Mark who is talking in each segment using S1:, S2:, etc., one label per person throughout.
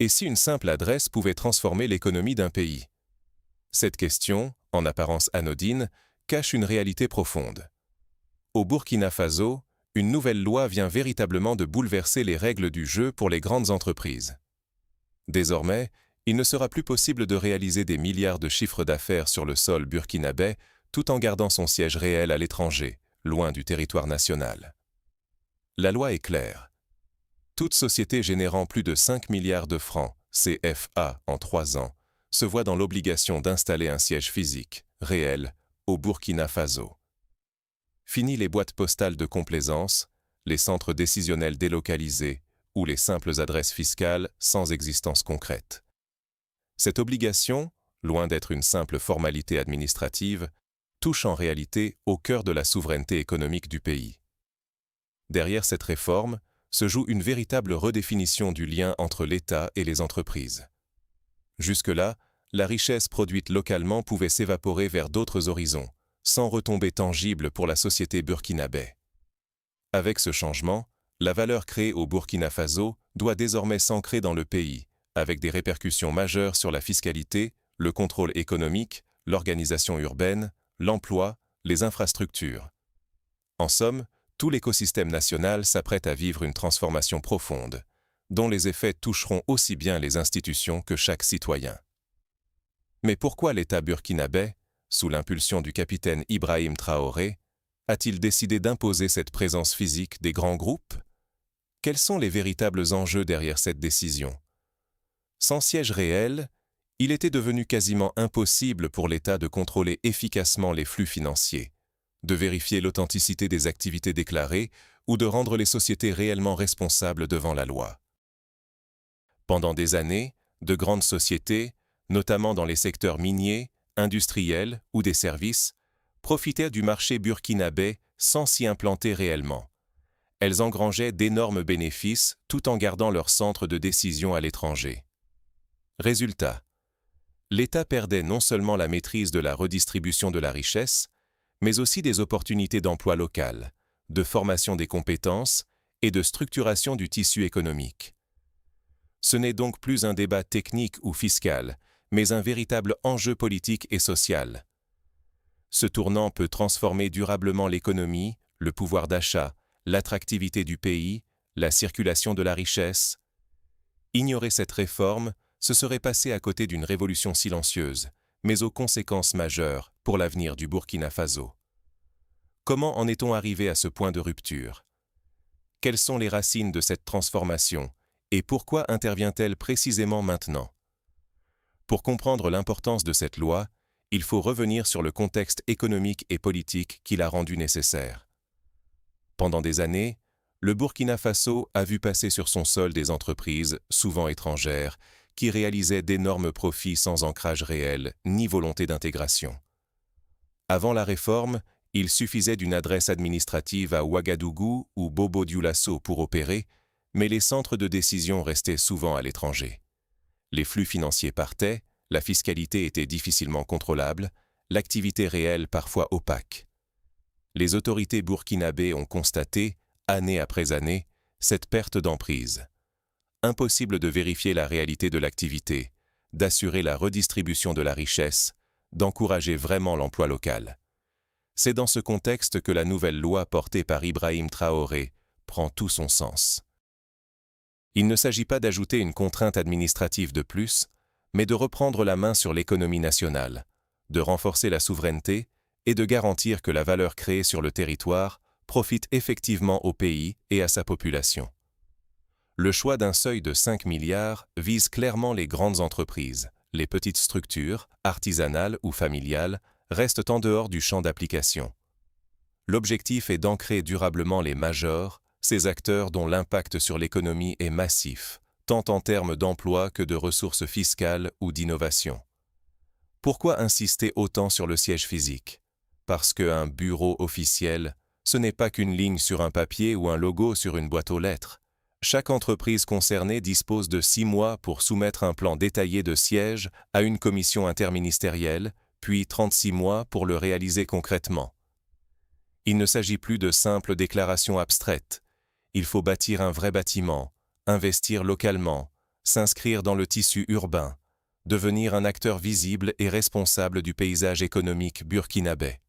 S1: Et si une simple adresse pouvait transformer l'économie d'un pays? Cette question, en apparence anodine, cache une réalité profonde. Au Burkina Faso, une nouvelle loi vient véritablement de bouleverser les règles du jeu pour les grandes entreprises. Désormais, il ne sera plus possible de réaliser des milliards de chiffres d'affaires sur le sol burkinabé tout en gardant son siège réel à l'étranger, loin du territoire national. La loi est claire. Toute société générant plus de 5 milliards de francs CFA en 3 ans se voit dans l'obligation d'installer un siège physique, réel, au Burkina Faso. Fini les boîtes postales de complaisance, les centres décisionnels délocalisés ou les simples adresses fiscales sans existence concrète. Cette obligation, loin d'être une simple formalité administrative, touche en réalité au cœur de la souveraineté économique du pays. Derrière cette réforme se joue une véritable redéfinition du lien entre l'État et les entreprises. Jusque-là, la richesse produite localement pouvait s'évaporer vers d'autres horizons, sans retombées tangibles pour la société burkinabé. Avec ce changement, la valeur créée au Burkina Faso doit désormais s'ancrer dans le pays, avec des répercussions majeures sur la fiscalité, le contrôle économique, l'organisation urbaine, l'emploi, les infrastructures. En somme, tout l'écosystème national s'apprête à vivre une transformation profonde, dont les effets toucheront aussi bien les institutions que chaque citoyen. Mais pourquoi l'État burkinabé, sous l'impulsion du capitaine Ibrahim Traoré, a-t-il décidé d'imposer cette présence physique des grands groupes? Quels sont les véritables enjeux derrière cette décision? Sans siège réel, il était devenu quasiment impossible pour l'État de contrôler efficacement les flux financiers, de vérifier l'authenticité des activités déclarées ou de rendre les sociétés réellement responsables devant la loi. Pendant des années, de grandes sociétés, notamment dans les secteurs miniers, industriels ou des services, profitèrent du marché burkinabé sans s'y implanter réellement. Elles engrangeaient d'énormes bénéfices tout en gardant leur centre de décision à l'étranger. Résultat, l'État perdait non seulement la maîtrise de la redistribution de la richesse, mais aussi des opportunités d'emploi local, de formation des compétences et de structuration du tissu économique. Ce n'est donc plus un débat technique ou fiscal, mais un véritable enjeu politique et social. Ce tournant peut transformer durablement l'économie, le pouvoir d'achat, l'attractivité du pays, la circulation de la richesse. Ignorer cette réforme, ce serait passer à côté d'une révolution silencieuse, mais aux conséquences majeures pour l'avenir du Burkina Faso. Comment en est-on arrivé à ce point de rupture? Quelles sont les racines de cette transformation et pourquoi intervient-elle précisément maintenant? Pour comprendre l'importance de cette loi, il faut revenir sur le contexte économique et politique qui l'a rendue nécessaire. Pendant des années, le Burkina Faso a vu passer sur son sol des entreprises, souvent étrangères, qui réalisaient d'énormes profits sans ancrage réel ni volonté d'intégration. Avant la réforme, il suffisait d'une adresse administrative à Ouagadougou ou Bobo-Dioulasso pour opérer, mais les centres de décision restaient souvent à l'étranger. Les flux financiers partaient, la fiscalité était difficilement contrôlable, l'activité réelle parfois opaque. Les autorités burkinabées ont constaté, année après année, cette perte d'emprise. Impossible de vérifier la réalité de l'activité, d'assurer la redistribution de la richesse, d'encourager vraiment l'emploi local. C'est dans ce contexte que la nouvelle loi portée par Ibrahim Traoré prend tout son sens. Il ne s'agit pas d'ajouter une contrainte administrative de plus, mais de reprendre la main sur l'économie nationale, de renforcer la souveraineté et de garantir que la valeur créée sur le territoire profite effectivement au pays et à sa population. Le choix d'un seuil de 5 milliards vise clairement les grandes entreprises. Les petites structures, artisanales ou familiales, restent en dehors du champ d'application. L'objectif est d'ancrer durablement les majors, ces acteurs dont l'impact sur l'économie est massif, tant en termes d'emploi que de ressources fiscales ou d'innovation. Pourquoi insister autant sur le siège physique? Parce qu'un bureau officiel, ce n'est pas qu'une ligne sur un papier ou un logo sur une boîte aux lettres. Chaque entreprise concernée dispose de 6 mois pour soumettre un plan détaillé de siège à une commission interministérielle, puis 36 mois pour le réaliser concrètement. Il ne s'agit plus de simples déclarations abstraites. Il faut bâtir un vrai bâtiment, investir localement, s'inscrire dans le tissu urbain, devenir un acteur visible et responsable du paysage économique burkinabé.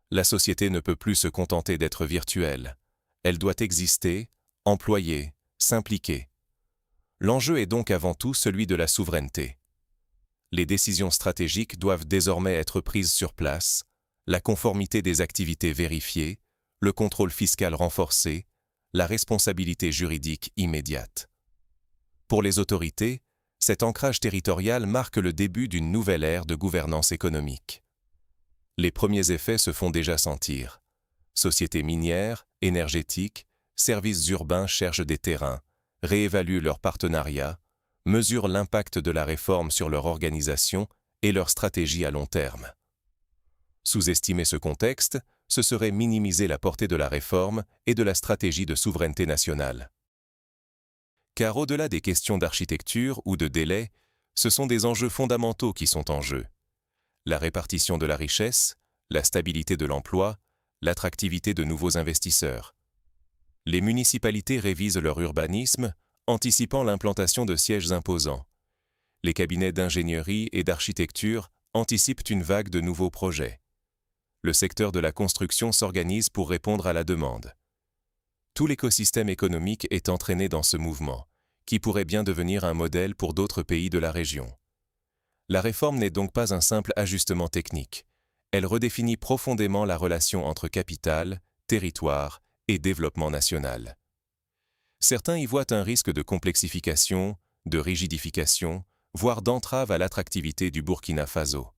S1: La société ne peut plus se contenter d'être virtuelle. Elle doit exister, employer, s'impliquer. L'enjeu est donc avant tout celui de la souveraineté. Les décisions stratégiques doivent désormais être prises sur place, la conformité des activités vérifiée, le contrôle fiscal renforcé, la responsabilité juridique immédiate. Pour les autorités, cet ancrage territorial marque le début d'une nouvelle ère de gouvernance économique. Les premiers effets se font déjà sentir. Sociétés minières, énergétiques, services urbains cherchent des terrains, réévaluent leurs partenariats, mesurent l'impact de la réforme sur leur organisation et leur stratégie à long terme. Sous-estimer ce contexte, ce serait minimiser la portée de la réforme et de la stratégie de souveraineté nationale. Car au-delà des questions d'architecture ou de délai, ce sont des enjeux fondamentaux qui sont en jeu. La répartition de la richesse, la stabilité de l'emploi, l'attractivité de nouveaux investisseurs. Les municipalités révisent leur urbanisme, anticipant l'implantation de sièges imposants. Les cabinets d'ingénierie et d'architecture anticipent une vague de nouveaux projets. Le secteur de la construction s'organise pour répondre à la demande. Tout l'écosystème économique est entraîné dans ce mouvement, qui pourrait bien devenir un modèle pour d'autres pays de la région. La réforme n'est donc pas un simple ajustement technique. Elle redéfinit profondément la relation entre capital, territoire et développement national. Certains y voient un risque de complexification, de rigidification, voire d'entrave à l'attractivité du Burkina Faso.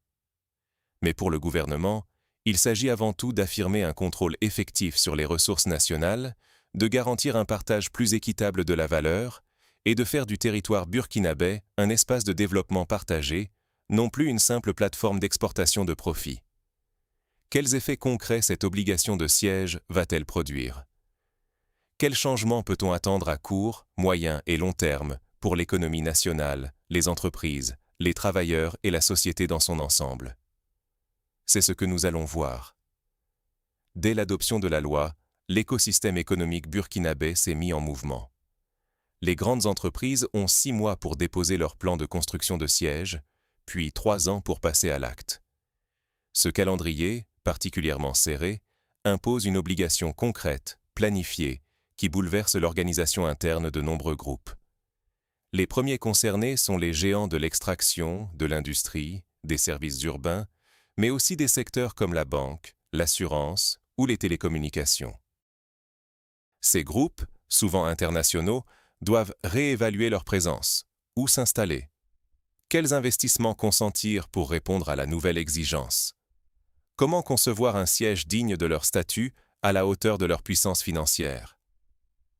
S1: Mais pour le gouvernement, il s'agit avant tout d'affirmer un contrôle effectif sur les ressources nationales, de garantir un partage plus équitable de la valeur et de faire du territoire burkinabé un espace de développement partagé, non plus une simple plateforme d'exportation de profits. Quels effets concrets cette obligation de siège va-t-elle produire? Quels changements peut-on attendre à court, moyen et long terme pour l'économie nationale, les entreprises, les travailleurs et la société dans son ensemble? C'est ce que nous allons voir. Dès l'adoption de la loi, l'écosystème économique burkinabé s'est mis en mouvement. Les grandes entreprises ont 6 mois pour déposer leur plan de construction de sièges, puis 3 ans pour passer à l'acte. Ce calendrier, particulièrement serré, impose une obligation concrète, planifiée, qui bouleverse l'organisation interne de nombreux groupes. Les premiers concernés sont les géants de l'extraction, de l'industrie, des services urbains, mais aussi des secteurs comme la banque, l'assurance ou les télécommunications. Ces groupes, souvent internationaux, doivent réévaluer leur présence. Où s'installer? Quels investissements consentir pour répondre à la nouvelle exigence? Comment concevoir un siège digne de leur statut à la hauteur de leur puissance financière?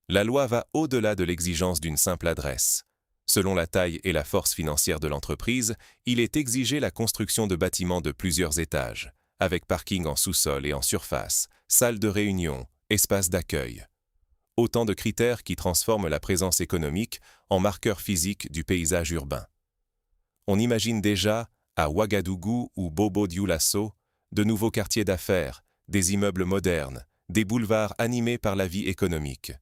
S1: La loi va au-delà de l'exigence d'une simple adresse. Selon la taille et la force financière de l'entreprise, il est exigé la construction de bâtiments de plusieurs étages, avec parking en sous-sol et en surface, salle de réunion, espace d'accueil. Autant de critères qui transforment la présence économique en marqueur physique du paysage urbain. On imagine déjà, à Ouagadougou ou Bobo-Dioulasso, de nouveaux quartiers d'affaires, des immeubles modernes, des boulevards animés par la vie économique.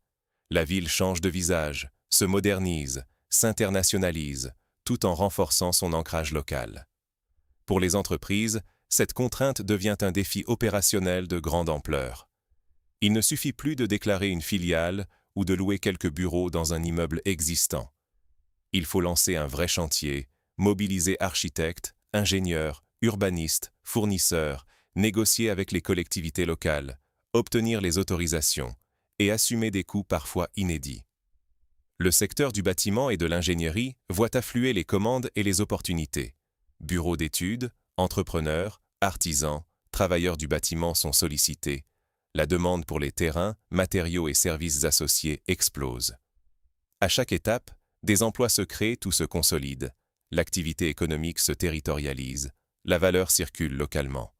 S1: La ville change de visage, se modernise, s'internationalise, tout en renforçant son ancrage local. Pour les entreprises, cette contrainte devient un défi opérationnel de grande ampleur. Il ne suffit plus de déclarer une filiale ou de louer quelques bureaux dans un immeuble existant. Il faut lancer un vrai chantier, mobiliser architectes, ingénieurs, urbanistes, fournisseurs, négocier avec les collectivités locales, obtenir les autorisations et assumer des coûts parfois inédits. Le secteur du bâtiment et de l'ingénierie voit affluer les commandes et les opportunités. Bureaux d'études, entrepreneurs, artisans, travailleurs du bâtiment sont sollicités. La demande pour les terrains, matériaux et services associés explose. À chaque étape, des emplois se créent ou se consolident. L'activité économique se territorialise. La valeur circule localement.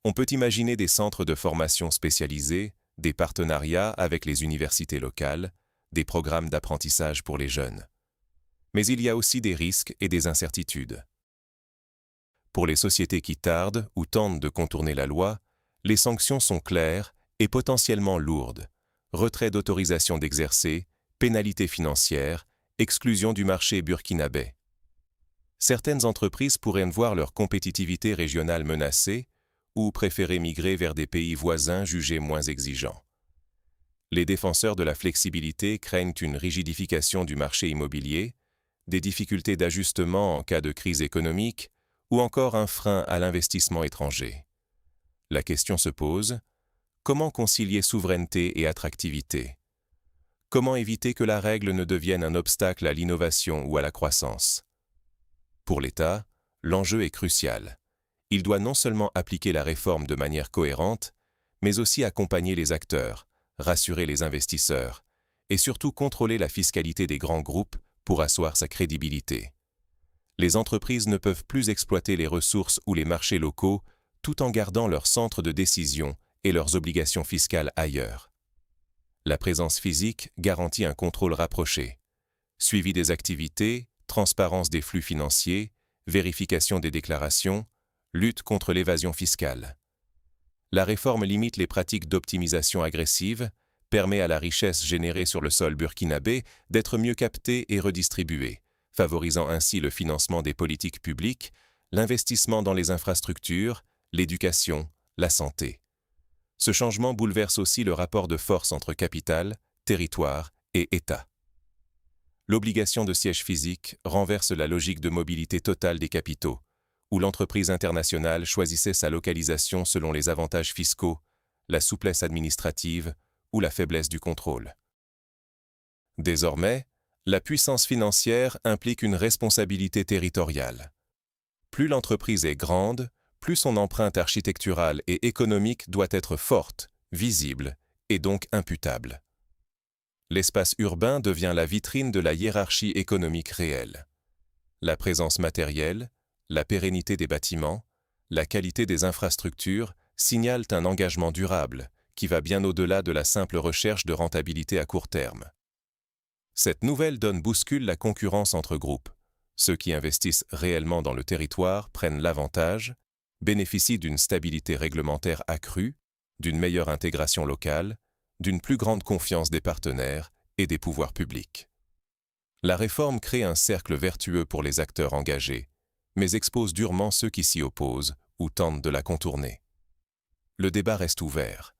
S1: On peut imaginer des centres de formation spécialisés, des partenariats avec les universités locales, des programmes d'apprentissage pour les jeunes. Mais il y a aussi des risques et des incertitudes. Pour les sociétés qui tardent ou tentent de contourner la loi, les sanctions sont claires et potentiellement lourdes. Retrait d'autorisation d'exercer, pénalités financières, exclusion du marché burkinabé. Certaines entreprises pourraient voir leur compétitivité régionale menacée ou préférer migrer vers des pays voisins jugés moins exigeants. Les défenseurs de la flexibilité craignent une rigidification du marché immobilier, des difficultés d'ajustement en cas de crise économique ou encore un frein à l'investissement étranger. La question se pose, comment concilier souveraineté et attractivité? Comment éviter que la règle ne devienne un obstacle à l'innovation ou à la croissance? Pour l'État, l'enjeu est crucial. Il doit non seulement appliquer la réforme de manière cohérente, mais aussi accompagner les acteurs, rassurer les investisseurs et surtout contrôler la fiscalité des grands groupes pour asseoir sa crédibilité. Les entreprises ne peuvent plus exploiter les ressources ou les marchés locaux tout en gardant leur centre de décision et leurs obligations fiscales ailleurs. La présence physique garantit un contrôle rapproché. Suivi des activités, transparence des flux financiers, vérification des déclarations, lutte contre l'évasion fiscale. La réforme limite les pratiques d'optimisation agressive, permet à la richesse générée sur le sol burkinabé d'être mieux captée et redistribuée, favorisant ainsi le financement des politiques publiques, l'investissement dans les infrastructures, l'éducation, la santé. Ce changement bouleverse aussi le rapport de force entre capital, territoire et État. L'obligation de siège physique renverse la logique de mobilité totale des capitaux, où l'entreprise internationale choisissait sa localisation selon les avantages fiscaux, la souplesse administrative ou la faiblesse du contrôle. Désormais, la puissance financière implique une responsabilité territoriale. Plus l'entreprise est grande, plus son empreinte architecturale et économique doit être forte, visible et donc imputable. L'espace urbain devient la vitrine de la hiérarchie économique réelle. La présence matérielle, la pérennité des bâtiments, la qualité des infrastructures signalent un engagement durable qui va bien au-delà de la simple recherche de rentabilité à court terme. Cette nouvelle donne bouscule la concurrence entre groupes. Ceux qui investissent réellement dans le territoire prennent l'avantage, bénéficient d'une stabilité réglementaire accrue, d'une meilleure intégration locale, d'une plus grande confiance des partenaires et des pouvoirs publics. La réforme crée un cercle vertueux pour les acteurs engagés, mais expose durement ceux qui s'y opposent ou tentent de la contourner. Le débat reste ouvert.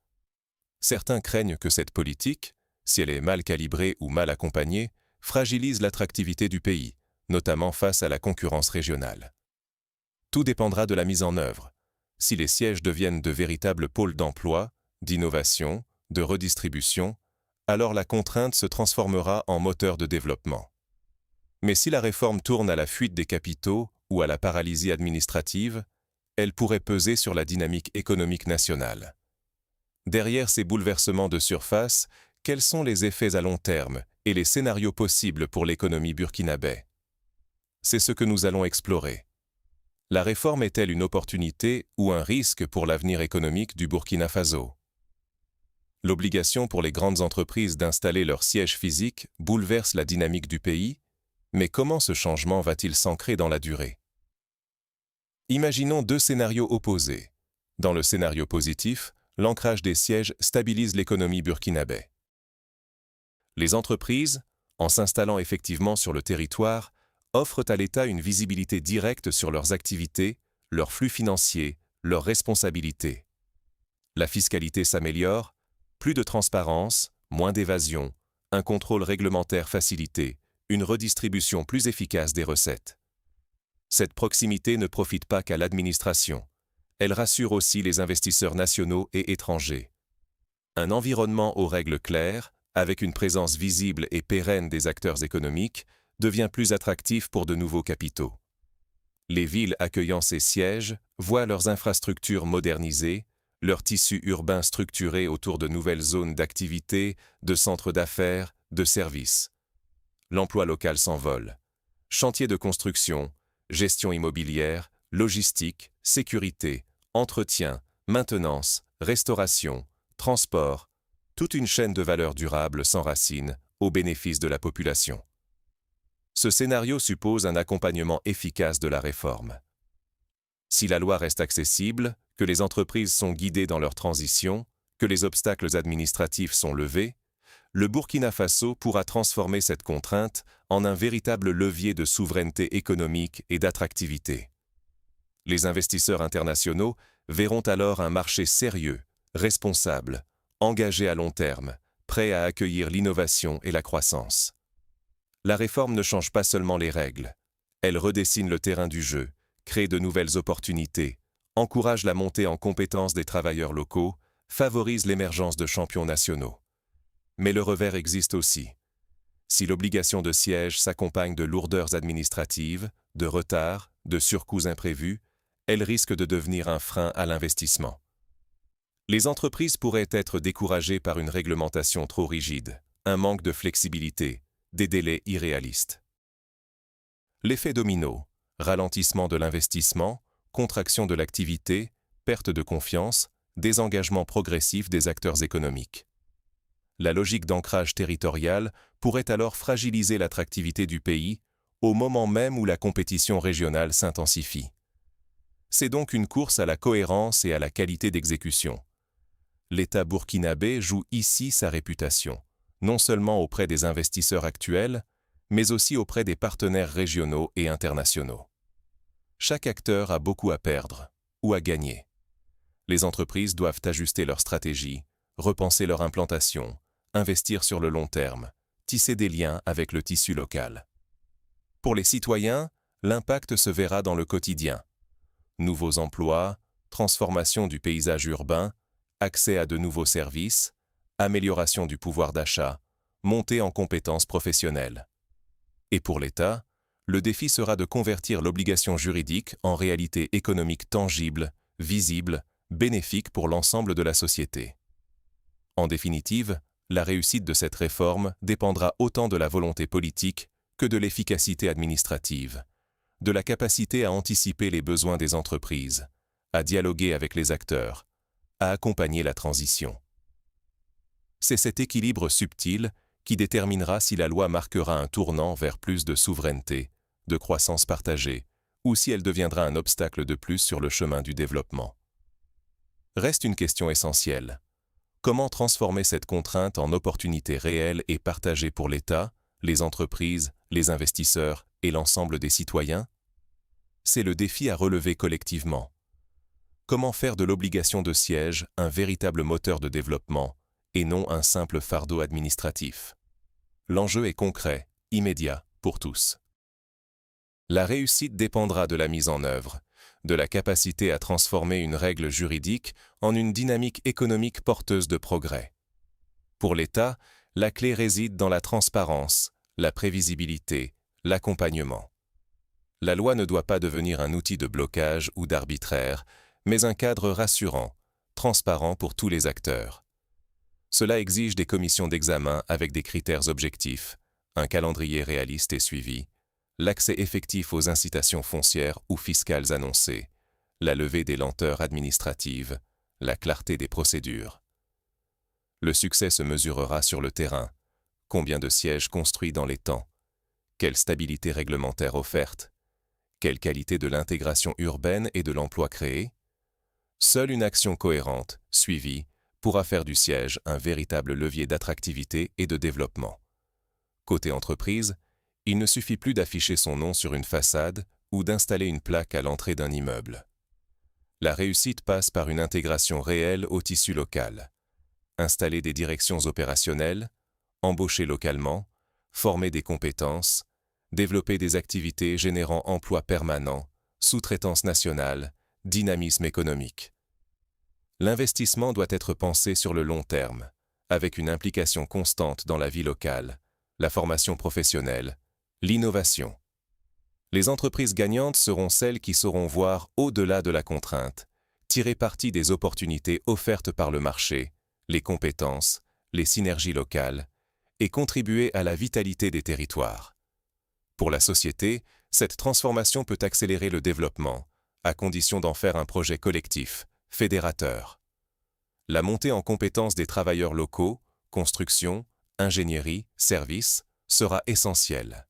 S1: Certains craignent que cette politique, si elle est mal calibrée ou mal accompagnée, fragilise l'attractivité du pays, notamment face à la concurrence régionale. Tout dépendra de la mise en œuvre. Si les sièges deviennent de véritables pôles d'emploi, d'innovation, de redistribution, alors la contrainte se transformera en moteur de développement. Mais si la réforme tourne à la fuite des capitaux ou à la paralysie administrative, elle pourrait peser sur la dynamique économique nationale. Derrière ces bouleversements de surface, quels sont les effets à long terme et les scénarios possibles pour l'économie burkinabé? C'est ce que nous allons explorer. La réforme est-elle une opportunité ou un risque pour l'avenir économique du Burkina Faso? L'obligation pour les grandes entreprises d'installer leur siège physique bouleverse la dynamique du pays, mais comment ce changement va-t-il s'ancrer dans la durée? Imaginons deux scénarios opposés. Dans le scénario positif, l'ancrage des sièges stabilise l'économie burkinabé. Les entreprises, en s'installant effectivement sur le territoire, offrent à l'État une visibilité directe sur leurs activités, leurs flux financiers, leurs responsabilités. La fiscalité s'améliore, plus de transparence, moins d'évasion, un contrôle réglementaire facilité, une redistribution plus efficace des recettes. Cette proximité ne profite pas qu'à l'administration. Elle rassure aussi les investisseurs nationaux et étrangers. Un environnement aux règles claires, avec une présence visible et pérenne des acteurs économiques, devient plus attractif pour de nouveaux capitaux. Les villes accueillant ces sièges voient leurs infrastructures modernisées, leur tissu urbain structuré autour de nouvelles zones d'activité, de centres d'affaires, de services. L'emploi local s'envole. Chantiers de construction, gestion immobilière, logistique, sécurité, entretien, maintenance, restauration, transport, toute une chaîne de valeur durable s'enracine au bénéfice de la population. Ce scénario suppose un accompagnement efficace de la réforme. Si la loi reste accessible, que les entreprises sont guidées dans leur transition, que les obstacles administratifs sont levés, le Burkina Faso pourra transformer cette contrainte en un véritable levier de souveraineté économique et d'attractivité. Les investisseurs internationaux verront alors un marché sérieux, responsable, engagé à long terme, prêt à accueillir l'innovation et la croissance. La réforme ne change pas seulement les règles, elle redessine le terrain du jeu, crée de nouvelles opportunités, encourage la montée en compétences des travailleurs locaux, favorise l'émergence de champions nationaux. Mais le revers existe aussi. Si l'obligation de siège s'accompagne de lourdeurs administratives, de retards, de surcoûts imprévus, elle risque de devenir un frein à l'investissement. Les entreprises pourraient être découragées par une réglementation trop rigide, un manque de flexibilité, des délais irréalistes. L'effet domino, ralentissement de l'investissement, contraction de l'activité, perte de confiance, désengagement progressif des acteurs économiques. La logique d'ancrage territorial pourrait alors fragiliser l'attractivité du pays au moment même où la compétition régionale s'intensifie. C'est donc une course à la cohérence et à la qualité d'exécution. L'État burkinabé joue ici sa réputation, non seulement auprès des investisseurs actuels, mais aussi auprès des partenaires régionaux et internationaux. Chaque acteur a beaucoup à perdre ou à gagner. Les entreprises doivent ajuster leur stratégie, repenser leur implantation, investir sur le long terme, tisser des liens avec le tissu local. Pour les citoyens, l'impact se verra dans le quotidien. Nouveaux emplois, transformation du paysage urbain, accès à de nouveaux services, amélioration du pouvoir d'achat, montée en compétences professionnelles. Et pour l'État, le défi sera de convertir l'obligation juridique en réalité économique tangible, visible, bénéfique pour l'ensemble de la société. En définitive, la réussite de cette réforme dépendra autant de la volonté politique que de l'efficacité administrative, de la capacité à anticiper les besoins des entreprises, à dialoguer avec les acteurs, à accompagner la transition. C'est cet équilibre subtil qui déterminera si la loi marquera un tournant vers plus de souveraineté, de croissance partagée, ou si elle deviendra un obstacle de plus sur le chemin du développement. Reste une question essentielle. Comment transformer cette contrainte en opportunité réelle et partagée pour l'État, les entreprises, les investisseurs et l'ensemble des citoyens? C'est le défi à relever collectivement. Comment faire de l'obligation de siège un véritable moteur de développement et non un simple fardeau administratif? L'enjeu est concret, immédiat, pour tous. La réussite dépendra de la mise en œuvre, de la capacité à transformer une règle juridique en une dynamique économique porteuse de progrès. Pour l'État, la clé réside dans la transparence, la prévisibilité, l'accompagnement. La loi ne doit pas devenir un outil de blocage ou d'arbitraire, mais un cadre rassurant, transparent pour tous les acteurs. Cela exige des commissions d'examen avec des critères objectifs, un calendrier réaliste et suivi, l'accès effectif aux incitations foncières ou fiscales annoncées, la levée des lenteurs administratives, la clarté des procédures. Le succès se mesurera sur le terrain. Combien de sièges construits dans les temps? Quelle stabilité réglementaire offerte? Quelle qualité de l'intégration urbaine et de l'emploi créé? Seule une action cohérente, suivie, pourra faire du siège un véritable levier d'attractivité et de développement. Côté entreprise, il ne suffit plus d'afficher son nom sur une façade ou d'installer une plaque à l'entrée d'un immeuble. La réussite passe par une intégration réelle au tissu local. Installer des directions opérationnelles, embaucher localement, former des compétences, développer des activités générant emploi permanent, sous-traitance nationale, dynamisme économique. L'investissement doit être pensé sur le long terme, avec une implication constante dans la vie locale, la formation professionnelle, l'innovation. Les entreprises gagnantes seront celles qui sauront voir au-delà de la contrainte, tirer parti des opportunités offertes par le marché, les compétences, les synergies locales, et contribuer à la vitalité des territoires. Pour la société, cette transformation peut accélérer le développement, à condition d'en faire un projet collectif, fédérateur. La montée en compétences des travailleurs locaux, construction, ingénierie, services, sera essentielle.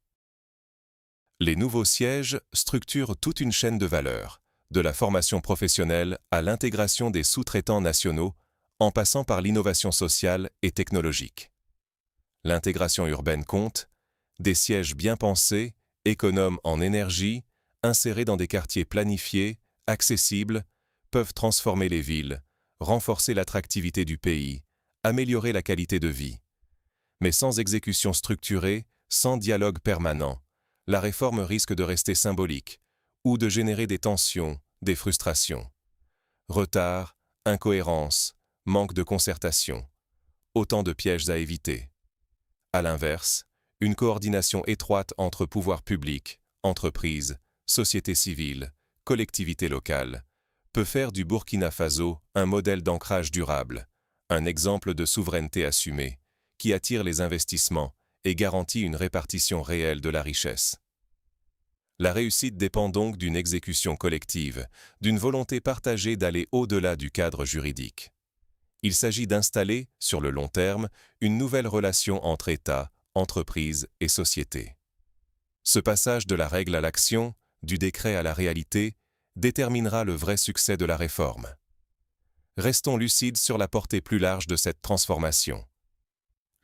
S1: Les nouveaux sièges structurent toute une chaîne de valeur, de la formation professionnelle à l'intégration des sous-traitants nationaux, en passant par l'innovation sociale et technologique. L'intégration urbaine compte, Des sièges bien pensés, économes en énergie, insérés dans des quartiers planifiés, accessibles, peuvent transformer les villes, renforcer l'attractivité du pays, améliorer la qualité de vie. Mais sans exécution structurée, sans dialogue permanent, la réforme risque de rester symbolique ou de générer des tensions, des frustrations. Retard, incohérence, manque de concertation. Autant de pièges à éviter. À l'inverse, une coordination étroite entre pouvoirs publics, entreprises, sociétés civiles, collectivités locales, peut faire du Burkina Faso un modèle d'ancrage durable, un exemple de souveraineté assumée, qui attire les investissements et garantit une répartition réelle de la richesse. La réussite dépend donc d'une exécution collective, d'une volonté partagée d'aller au-delà du cadre juridique. Il s'agit d'installer, sur le long terme, une nouvelle relation entre État, entreprise et société. Ce passage de la règle à l'action, du décret à la réalité, déterminera le vrai succès de la réforme. Restons lucides sur la portée plus large de cette transformation.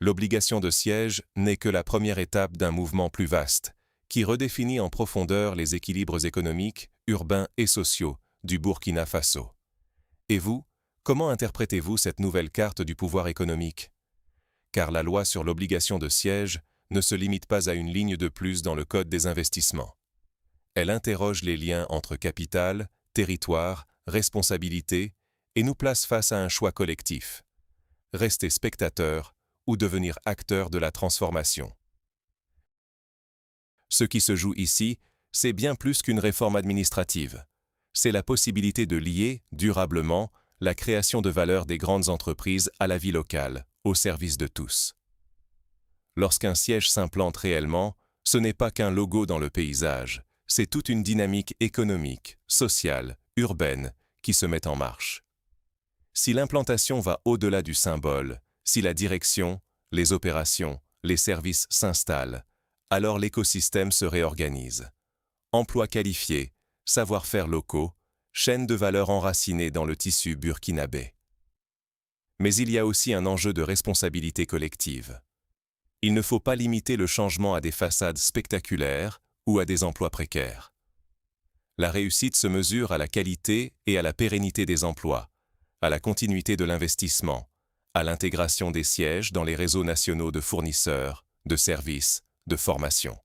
S1: L'obligation de siège n'est que la première étape d'un mouvement plus vaste, qui redéfinit en profondeur les équilibres économiques, urbains et sociaux du Burkina Faso. Et vous, comment interprétez-vous cette nouvelle carte du pouvoir économique? Car la loi sur l'obligation de siège ne se limite pas à une ligne de plus dans le Code des investissements. Elle interroge les liens entre capital, territoire, responsabilité et nous place face à un choix collectif. Rester spectateur ou devenir acteur de la transformation. Ce qui se joue ici, c'est bien plus qu'une réforme administrative. C'est la possibilité de lier, durablement, la création de valeur des grandes entreprises à la vie locale, au service de tous. Lorsqu'un siège s'implante réellement, ce n'est pas qu'un logo dans le paysage, c'est toute une dynamique économique, sociale, urbaine, qui se met en marche. Si l'implantation va au-delà du symbole, si la direction, les opérations, les services s'installent, alors l'écosystème se réorganise. Emplois qualifiés, savoir-faire locaux, chaîne de valeur enracinée dans le tissu burkinabé. Mais il y a aussi un enjeu de responsabilité collective. Il ne faut pas limiter le changement à des façades spectaculaires ou à des emplois précaires. La réussite se mesure à la qualité et à la pérennité des emplois, à la continuité de l'investissement, à l'intégration des sièges dans les réseaux nationaux de fournisseurs, de services, de formation.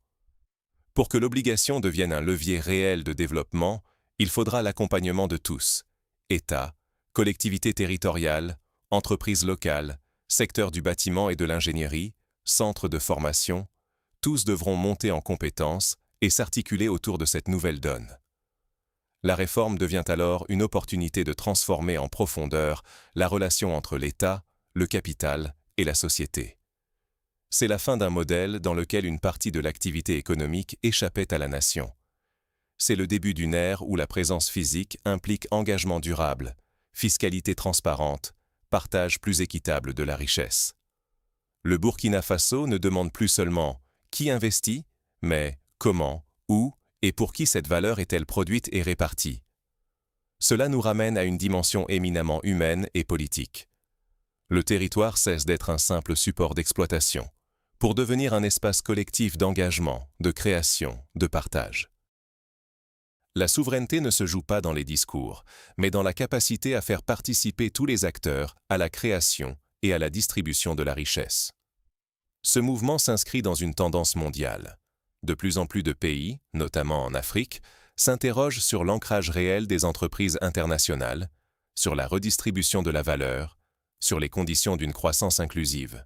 S1: Pour que l'obligation devienne un levier réel de développement, il faudra l'accompagnement de tous, État, collectivités territoriales, entreprises locales, secteur du bâtiment et de l'ingénierie, centres de formation, tous devront monter en compétences et s'articuler autour de cette nouvelle donne. La réforme devient alors une opportunité de transformer en profondeur la relation entre l'État, le capital et la société. C'est la fin d'un modèle dans lequel une partie de l'activité économique échappait à la nation. C'est le début d'une ère où la présence physique implique engagement durable, fiscalité transparente, partage plus équitable de la richesse. Le Burkina Faso ne demande plus seulement qui investit, mais comment, où et pour qui cette valeur est-elle produite et répartie. Cela nous ramène à une dimension éminemment humaine et politique. Le territoire cesse d'être un simple support d'exploitation, pour devenir un espace collectif d'engagement, de création, de partage. La souveraineté ne se joue pas dans les discours, mais dans la capacité à faire participer tous les acteurs à la création et à la distribution de la richesse. Ce mouvement s'inscrit dans une tendance mondiale. De plus en plus de pays, notamment en Afrique, s'interrogent sur l'ancrage réel des entreprises internationales, sur la redistribution de la valeur, sur les conditions d'une croissance inclusive.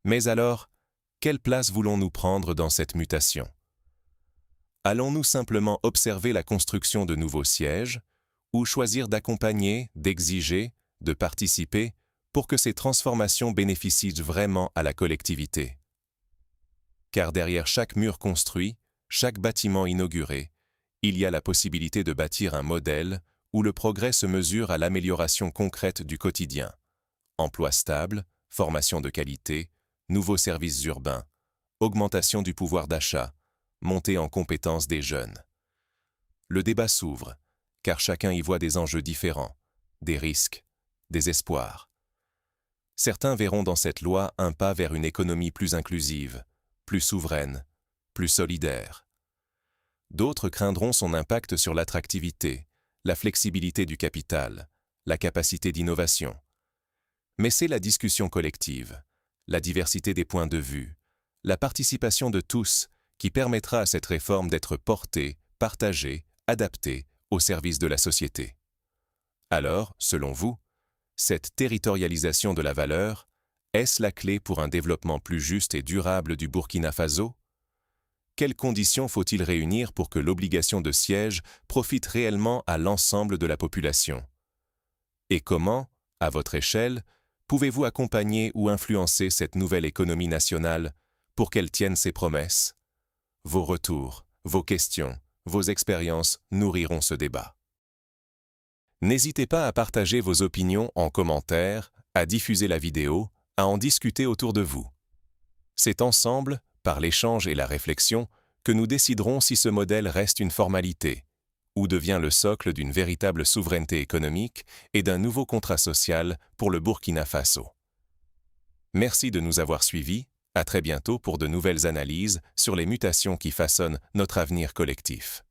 S1: Mais alors, quelle place voulons-nous prendre dans cette mutation? Allons-nous simplement observer la construction de nouveaux sièges, ou choisir d'accompagner, d'exiger, de participer pour que ces transformations bénéficient vraiment à la collectivité? Car derrière chaque mur construit, chaque bâtiment inauguré, il y a la possibilité de bâtir un modèle où le progrès se mesure à l'amélioration concrète du quotidien. Emploi stable, formation de qualité, nouveaux services urbains, augmentation du pouvoir d'achat, montée en compétences des jeunes. Le débat s'ouvre, car chacun y voit des enjeux différents, des risques, des espoirs. Certains verront dans cette loi un pas vers une économie plus inclusive, plus souveraine, plus solidaire. D'autres craindront son impact sur l'attractivité, la flexibilité du capital, la capacité d'innovation. Mais c'est la discussion collective, la diversité des points de vue, la participation de tous qui permettra à cette réforme d'être portée, partagée, adaptée au service de la société. Alors, selon vous, cette territorialisation de la valeur, est-ce la clé pour un développement plus juste et durable du Burkina Faso? Quelles conditions faut-il réunir pour que l'obligation de siège profite réellement à l'ensemble de la population? Et comment, à votre échelle, pouvez-vous accompagner ou influencer cette nouvelle économie nationale pour qu'elle tienne ses promesses? Vos retours, vos questions, vos expériences nourriront ce débat. N'hésitez pas à partager vos opinions en commentaire, à diffuser la vidéo, à en discuter autour de vous. C'est ensemble, par l'échange et la réflexion, que nous déciderons si ce modèle reste une formalité, ou devient le socle d'une véritable souveraineté économique et d'un nouveau contrat social pour le Burkina Faso. Merci de nous avoir suivis, à très bientôt pour de nouvelles analyses sur les mutations qui façonnent notre avenir collectif.